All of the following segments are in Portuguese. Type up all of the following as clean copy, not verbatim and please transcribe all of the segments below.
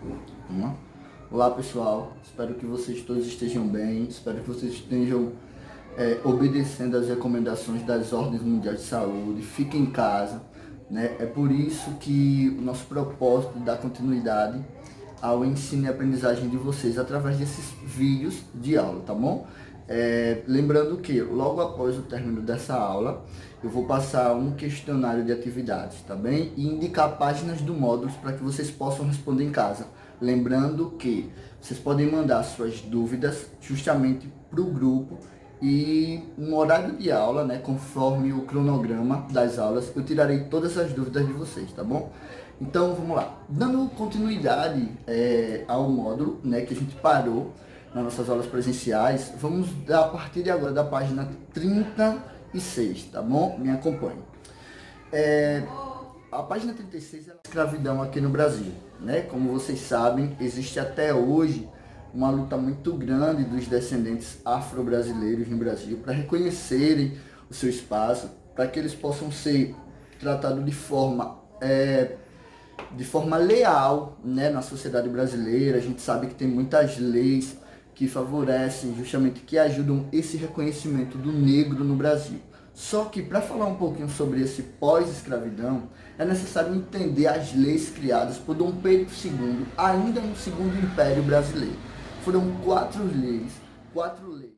Vamos lá? Olá pessoal, espero que vocês todos estejam bem, espero que vocês estejam obedecendo às recomendações das ordens mundiais de saúde, fiquem em casa, né? É por isso que o nosso propósito é dar continuidade ao ensino e aprendizagem de vocês através desses vídeos de aula, tá bom? Lembrando que logo após o término dessa aula, eu vou passar um questionário de atividades, tá bem? E indicar páginas do módulo para que vocês possam responder em casa. Lembrando que vocês podem mandar suas dúvidas justamente para o grupo e no horário de aula, né, conforme o cronograma das aulas, eu tirarei todas as dúvidas de vocês, tá bom? Então vamos lá. Dando continuidade ao módulo, né, que a gente parou nas nossas aulas presenciais, vamos a partir de agora da página 36, tá bom? Me acompanhe. A página 36 é a escravidão aqui no Brasil, né? Como vocês sabem, existe até hoje uma luta muito grande dos descendentes afro-brasileiros no Brasil para reconhecerem o seu espaço, para que eles possam ser tratados de forma leal, né, na sociedade brasileira. A gente sabe que tem muitas leis que favorecem, justamente, que ajudam esse reconhecimento do negro no Brasil. Só que para falar um pouquinho sobre esse pós-escravidão, é necessário entender as leis criadas por Dom Pedro II, ainda no Segundo Império Brasileiro. Foram quatro leis.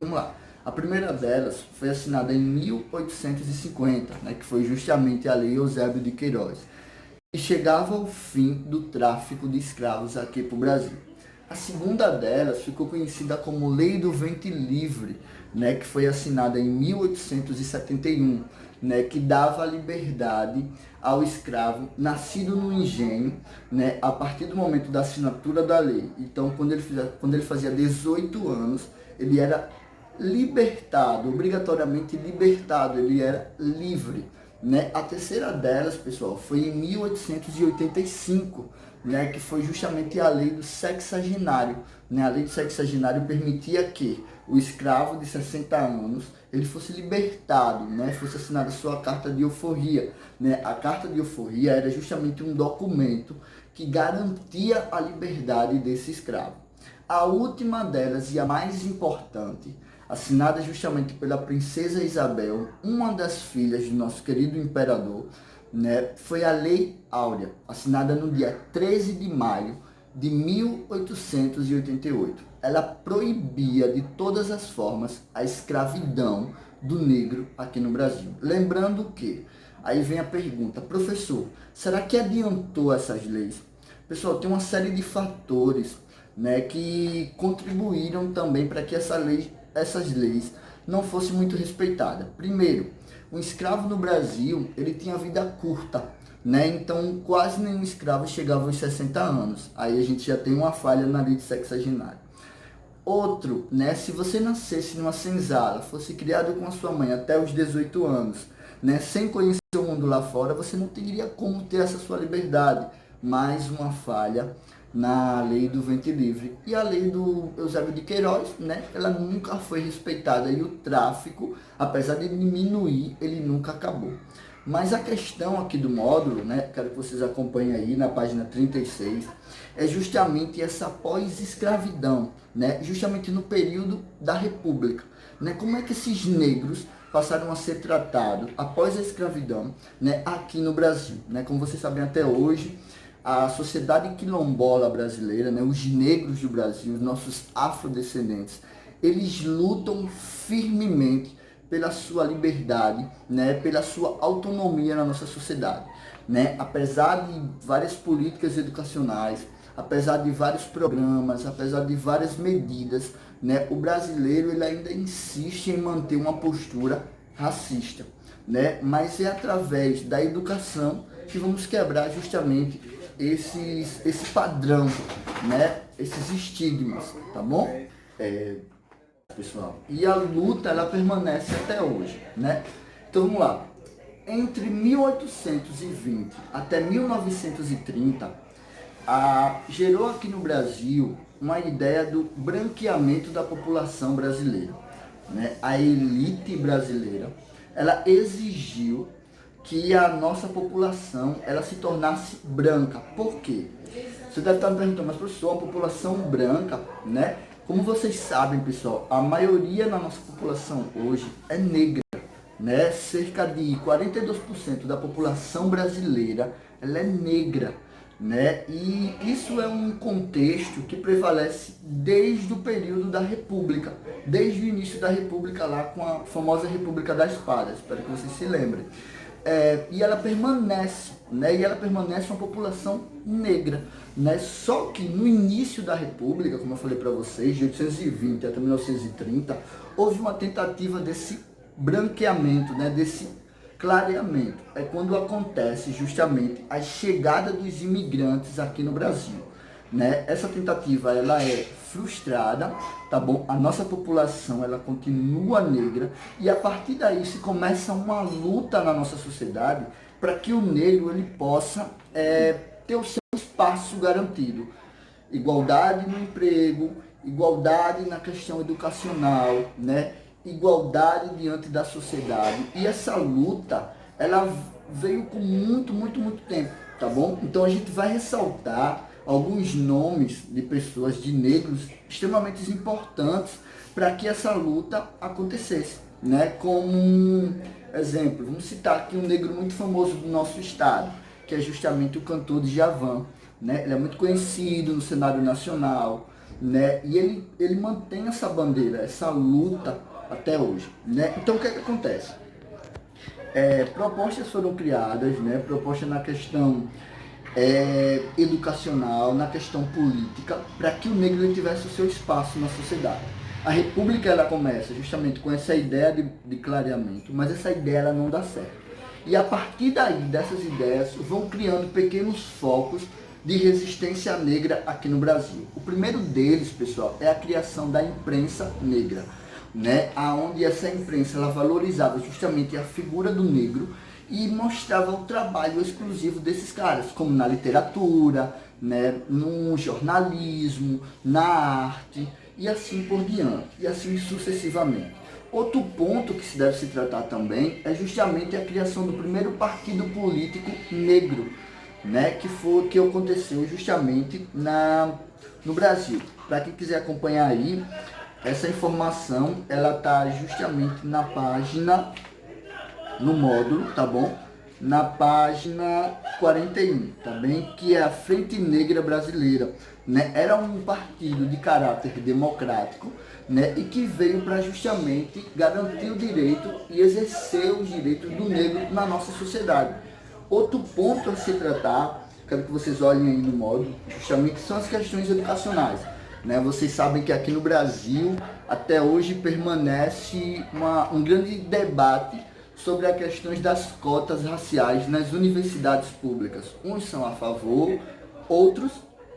Vamos lá. A primeira delas foi assinada em 1850, né, que foi justamente a Lei Eusébio de Queiroz, e chegava ao fim do tráfico de escravos aqui para o Brasil. A segunda delas ficou conhecida como Lei do Ventre Livre, né, que foi assinada em 1871, né, que dava liberdade ao escravo nascido no engenho, né, a partir do momento da assinatura da lei. Então, quando ele fazia 18 anos, ele era libertado, obrigatoriamente libertado, ele era livre. Né? A terceira delas, pessoal, foi em 1885, né, que foi justamente a lei do sexagenário. Né? A lei do sexagenário permitia que o escravo de 60 anos ele fosse libertado, né? Fosse assinada sua carta de euforia. Né? A carta de euforia era justamente um documento que garantia a liberdade desse escravo. A última delas, e a mais importante, assinada justamente pela princesa Isabel, uma das filhas do nosso querido imperador, né, foi a Lei Áurea, assinada no dia 13 de maio de 1888. Ela proibia de todas as formas a escravidão do negro aqui no Brasil. Lembrando que, aí vem a pergunta, professor, será que adiantou essas leis? Pessoal, tem uma série de fatores, né, que contribuíram também para que essas leis não fossem muito respeitadas. Primeiro, um escravo no Brasil, ele tinha vida curta, né? Então, quase nenhum escravo chegava aos 60 anos. Aí a gente já tem uma falha na lei de sexagenário. Outro, né, se você nascesse numa senzala, fosse criado com a sua mãe até os 18 anos, né, sem conhecer o mundo lá fora, você não teria como ter essa sua liberdade. Mais uma falha na lei do ventre livre. E a lei do Eusébio de Queiroz, né, ela nunca foi respeitada e o tráfico, apesar de diminuir, ele nunca acabou. Mas a questão aqui do módulo, né, quero que vocês acompanhem aí na página 36, é justamente essa pós-escravidão, né, justamente no período da República. Né, como é que esses negros passaram a ser tratados após a escravidão, né, aqui no Brasil? Né, como vocês sabem até hoje, a sociedade quilombola brasileira, né, os negros do Brasil, os nossos afrodescendentes, eles lutam firmemente pela sua liberdade, né, pela sua autonomia na nossa sociedade. Né? Apesar de várias políticas educacionais, apesar de vários programas, apesar de várias medidas, né, o brasileiro ele ainda insiste em manter uma postura racista. Né? Mas é através da educação que vamos quebrar justamente esse padrão, né? Esses estigmas, tá bom? Pessoal, e a luta ela permanece até hoje, né? Então vamos lá. Entre 1820 até 1930, gerou aqui no Brasil uma ideia do branqueamento da população brasileira, né? A elite brasileira, ela exigiu que a nossa população ela se tornasse branca. Por quê? Você deve estar me perguntando, mas professor, a população branca, né? Como vocês sabem, pessoal, a maioria na nossa população hoje é negra, né? Cerca de 42% da população brasileira, ela é negra, né? E isso é um contexto que prevalece desde o período da República, desde o início da República lá com a famosa República da Espada, espero que vocês se lembrem. E ela permanece, né? E ela permanece uma população negra, né? Só que no início da República, como eu falei para vocês, de 1820 até 1930, houve uma tentativa desse branqueamento, né? Desse clareamento. É quando acontece justamente a chegada dos imigrantes aqui no Brasil, né? Essa tentativa ela é frustrada, tá bom? A nossa população ela continua negra e a partir daí se começa uma luta na nossa sociedade para que o negro ele possa ter o seu espaço garantido. Igualdade no emprego, igualdade na questão educacional, né? Igualdade diante da sociedade. E essa luta, ela veio com muito tempo, tá bom? Então a gente vai ressaltar alguns nomes de pessoas, de negros, extremamente importantes para que essa luta acontecesse, né? Como um exemplo, vamos citar aqui um negro muito famoso do nosso estado, que é justamente o cantor Djavan, né? Ele é muito conhecido no cenário nacional, né? E ele mantém essa bandeira, essa luta até hoje, né? Então o que é que acontece? Propostas foram criadas, né? Propostas na questão educacional, na questão política, para que o negro tivesse o seu espaço na sociedade. A República ela começa justamente com essa ideia de clareamento, mas essa ideia ela não dá certo. E a partir daí, dessas ideias, vão criando pequenos focos de resistência negra aqui no Brasil. O primeiro deles, pessoal, é a criação da imprensa negra, né? Aonde essa imprensa ela valorizava justamente a figura do negro e mostrava o trabalho exclusivo desses caras, como na literatura, né, no jornalismo, na arte e assim por diante, e assim sucessivamente. Outro ponto que se deve se tratar também é justamente a criação do primeiro partido político negro, né, que aconteceu justamente no Brasil. Para quem quiser acompanhar aí, essa informação ela está justamente na página, no módulo, tá bom? Na página 41, tá bem? Que é a Frente Negra Brasileira, né? Era um partido de caráter democrático, né? E que veio para justamente garantir o direito e exercer os direitos do negro na nossa sociedade. Outro ponto a se tratar, quero que vocês olhem aí no módulo, justamente são as questões educacionais. Né? Vocês sabem que aqui no Brasil, até hoje, permanece um grande debate sobre as questões das cotas raciais nas universidades públicas. Uns são a favor, outros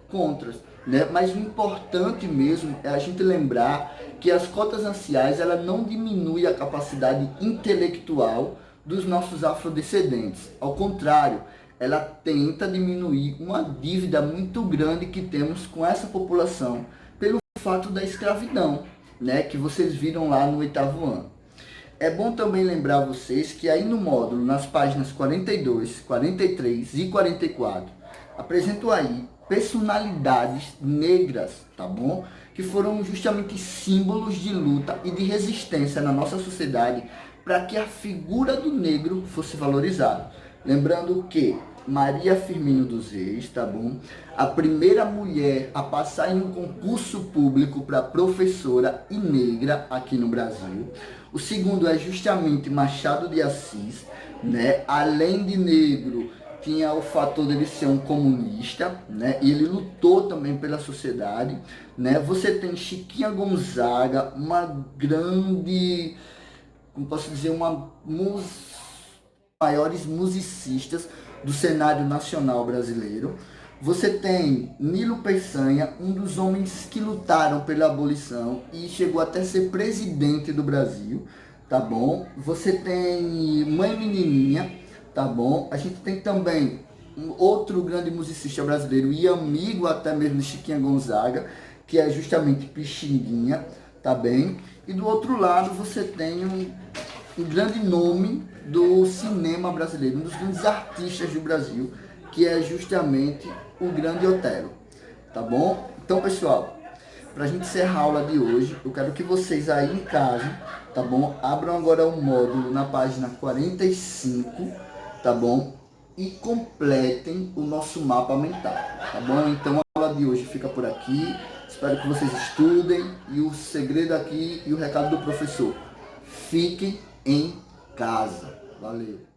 contra, né? Mas o importante mesmo é a gente lembrar que as cotas raciais ela não diminuem a capacidade intelectual dos nossos afrodescendentes. Ao contrário, ela tenta diminuir uma dívida muito grande que temos com essa população pelo fato da escravidão, né? Que vocês viram lá no 8º ano. É bom também lembrar vocês que aí no módulo, nas páginas 42, 43 e 44, apresento aí personalidades negras, tá bom? Que foram justamente símbolos de luta e de resistência na nossa sociedade para que a figura do negro fosse valorizada. Lembrando que Maria Firmino dos Reis, tá bom? A primeira mulher a passar em um concurso público para professora e negra aqui no Brasil. O segundo é justamente Machado de Assis, né? Além de negro, tinha o fator dele ser um comunista, né? E ele lutou também pela sociedade, né? Você tem Chiquinha Gonzaga, uma grande, como posso dizer, maiores musicistas do cenário nacional brasileiro. Você tem Nilo Peçanha, um dos homens que lutaram pela abolição e chegou até ser presidente do Brasil, tá bom? Você tem Mãe Menininha, tá bom? A gente tem também um outro grande musicista brasileiro e amigo até mesmo de Chiquinha Gonzaga, que é justamente Pixinguinha, tá bem? E do outro lado você tem um grande nome do cinema brasileiro, um dos grandes artistas do Brasil, que é justamente o Grande Otelo. tá bom? Então, pessoal, para a gente encerrar a aula de hoje, eu quero que vocês aí em casa, tá bom? Abram agora o módulo na página 45, tá bom? E completem o nosso mapa mental, tá bom? Então a aula de hoje fica por aqui. Espero que vocês estudem e o segredo aqui e o recado do professor: fiquem em casa. Valeu!